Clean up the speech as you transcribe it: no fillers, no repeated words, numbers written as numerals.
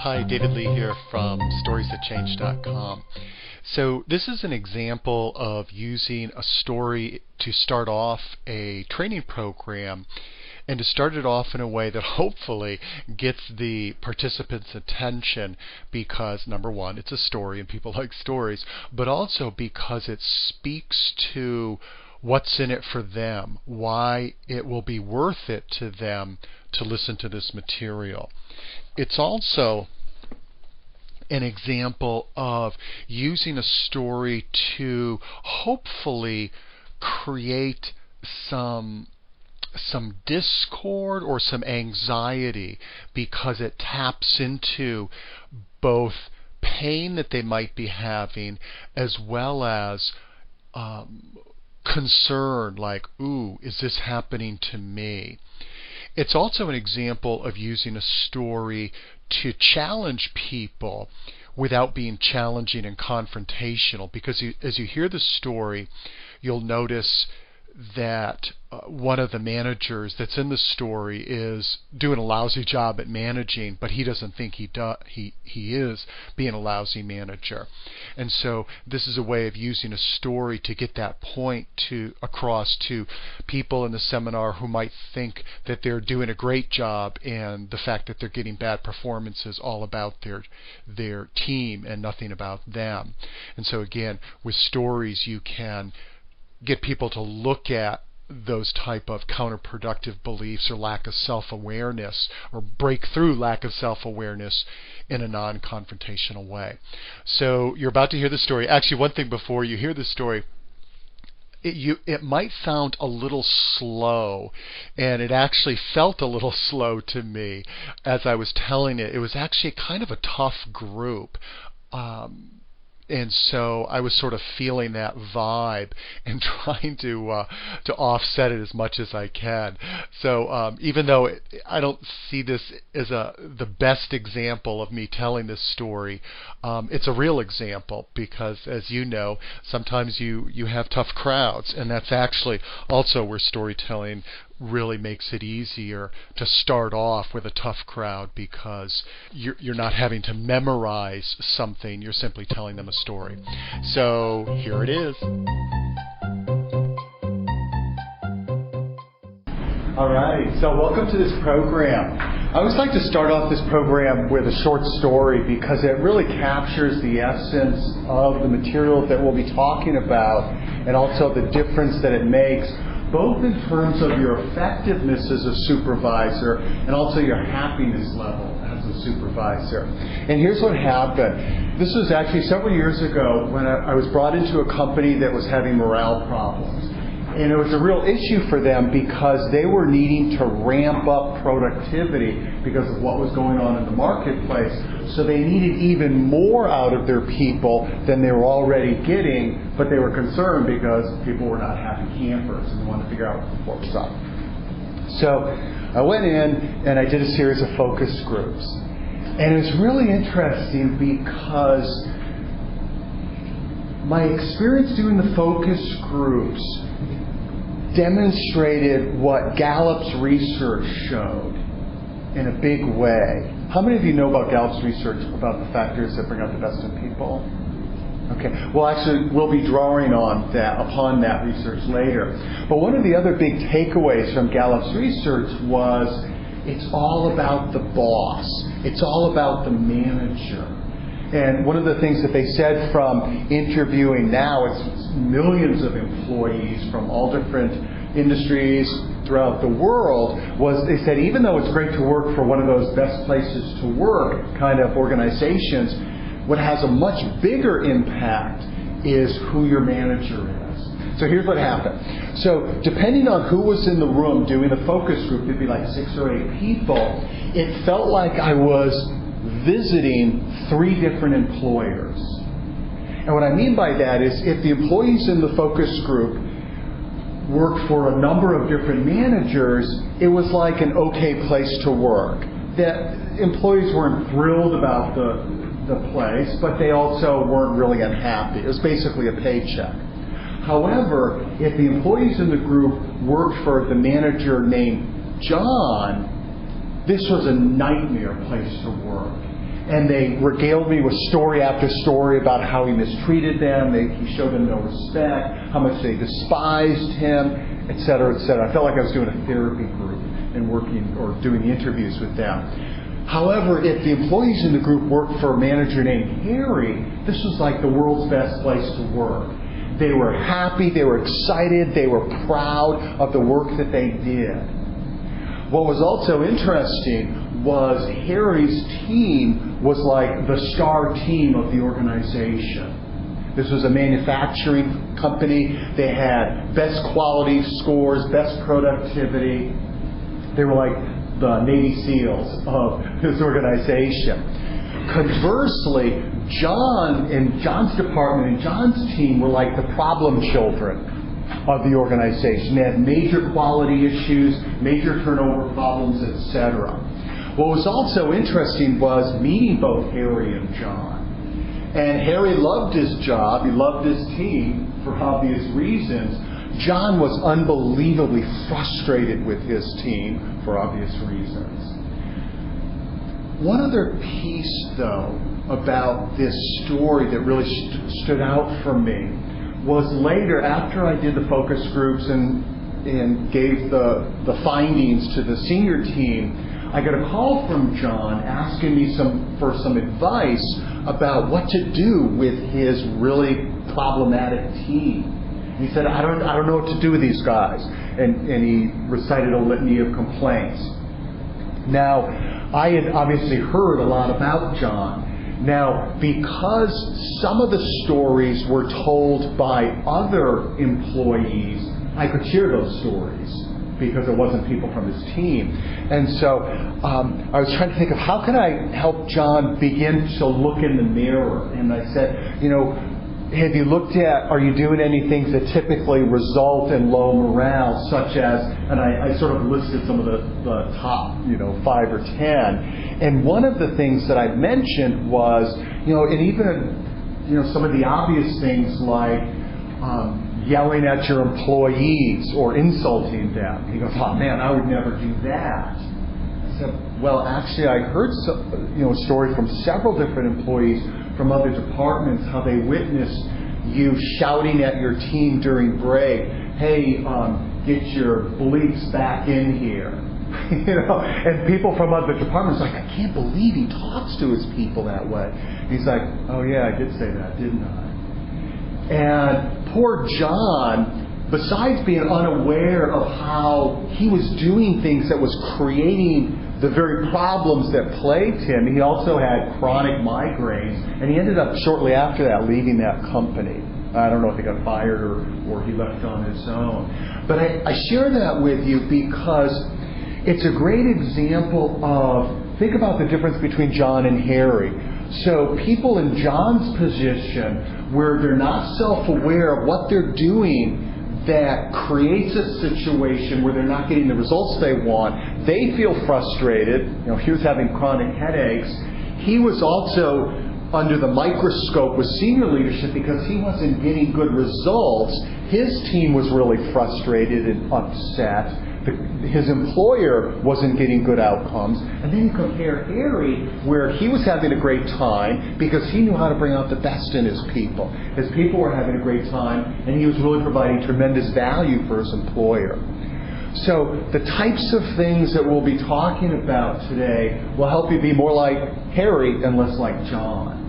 Hi, David Lee here from StoriesThatChange.com. So this is an example of using a story to start off a training program, and to start it off in a way that hopefully gets the participants' attention because, number one, it's a story and people like stories, but also because it speaks to what's in it for them, why it will be worth it to them to listen to this material. It's also an example of using a story to hopefully create some discord or some anxiety, because it taps into both pain that they might be having as well as concern, like, ooh, is this happening to me? It's also an example of using a story to challenge people without being challenging and confrontational, because as you hear the story, you'll notice that one of the managers that's in the story is doing a lousy job at managing, but he doesn't think he is being a lousy manager. And so this is a way of using a story to get that point across to people in the seminar who might think that they're doing a great job, and the fact that they're getting bad performance is all about their team and nothing about them. And so again, with stories you can get people to look at those type of counterproductive beliefs or lack of self-awareness, or break through lack of self-awareness in a non-confrontational way. So you're about to hear the story. Actually, one thing before you hear the story, it might sound a little slow, and it actually felt a little slow to me as I was telling it. It was actually kind of a tough group. And so I was sort of feeling that vibe and trying to offset it as much as I can. So even though I don't see this as the best example of me telling this story, it's a real example, because as you know, sometimes you have tough crowds, and that's actually also where storytelling really makes it easier to start off with a tough crowd, because you're not having to memorize something, you're simply telling them a story. So here it is. Alright, so welcome to this program. I always like to start off this program with a short story, because it really captures the essence of the material that we'll be talking about, and also the difference that it makes, both in terms of your effectiveness as a supervisor and also your happiness level as a supervisor. And here's what happened. This was actually several years ago when I was brought into a company that was having morale problems. And it was a real issue for them, because they were needing to ramp up productivity because of what was going on in the marketplace. So they needed even more out of their people than they were already getting, but they were concerned because people were not happy campers and they wanted to figure out what was up. So I went in and I did a series of focus groups. And it was really interesting, because my experience doing the focus groups demonstrated what Gallup's research showed in a big way. How many of you know about Gallup's research about the factors that bring out the best in people? Okay, well actually we'll be drawing upon that research later. But one of the other big takeaways from Gallup's research was it's all about the boss. It's all about the manager. And one of the things that they said from interviewing now, it's millions of employees from all different industries throughout the world, was they said even though it's great to work for one of those best places to work kind of organizations, what has a much bigger impact is who your manager is. So here's what happened. So depending on who was in the room doing the focus group, it'd be like 6 or 8 people, it felt like I was visiting 3 different employers. And what I mean by that is, if the employees in the focus group worked for a number of different managers, it was like an okay place to work. That employees weren't thrilled about the place, but they also weren't really unhappy. It was basically a paycheck. However, if the employees in the group worked for the manager named John, this was a nightmare place to work. And they regaled me with story after story about how he mistreated them, he showed them no respect, how much they despised him, etc., etc. I felt like I was doing a therapy group and working or doing interviews with them. However, if the employees in the group worked for a manager named Harry, this was like the world's best place to work. They were happy, they were excited, they were proud of the work that they did. What was also interesting was Harry's team was like the star team of the organization. This was a manufacturing company. They had best quality scores, best productivity. They were like the Navy SEALs of this organization. Conversely, John and John's department and John's team were like the problem children of the organization. They had major quality issues, major turnover problems, etc. What was also interesting was meeting both Harry and John. And Harry loved his job, he loved his team for obvious reasons. John was unbelievably frustrated with his team for obvious reasons. One other piece, though, about this story that really stood out for me was later, after I did the focus groups and gave the findings to the senior team, I got a call from John asking me for some advice about what to do with his really problematic team. He said, I don't know what to do with these guys. And he recited a litany of complaints. Now, I had obviously heard a lot about John. Now, because some of the stories were told by other employees, I could share those stories because it wasn't people from his team. And so I was trying to think of how can I help John begin to look in the mirror. And I said, have you looked at, are you doing any things that typically result in low morale, such as, and I sort of listed some of the top, 5 or 10. And one of the things that I mentioned was, and even, some of the obvious things like yelling at your employees or insulting them. He goes, oh man, I would never do that. I said, well, actually, I heard a story from several different employees from other departments, how they witnessed you shouting at your team during break, hey, get your bleeps back in here. And people from other departments are like, I can't believe he talks to his people that way. He's like, oh yeah, I did say that, didn't I? And poor John, besides being unaware of how he was doing things that was creating the very problems that plagued him, he also had chronic migraines, and he ended up shortly after that leaving that company. I don't know if he got fired or he left on his own. But I share that with you because it's a great example of, think about the difference between John and Harry. So people in John's position, where they're not self-aware of what they're doing, that creates a situation where they're not getting the results they want. They feel frustrated. He was having chronic headaches. He was also under the microscope with senior leadership because he wasn't getting good results. His team was really frustrated and upset. His employer wasn't getting good outcomes. And then you compare Harry, where he was having a great time because he knew how to bring out the best in his people. His people were having a great time, and he was really providing tremendous value for his employer. So the types of things that we'll be talking about today will help you be more like Harry and less like John.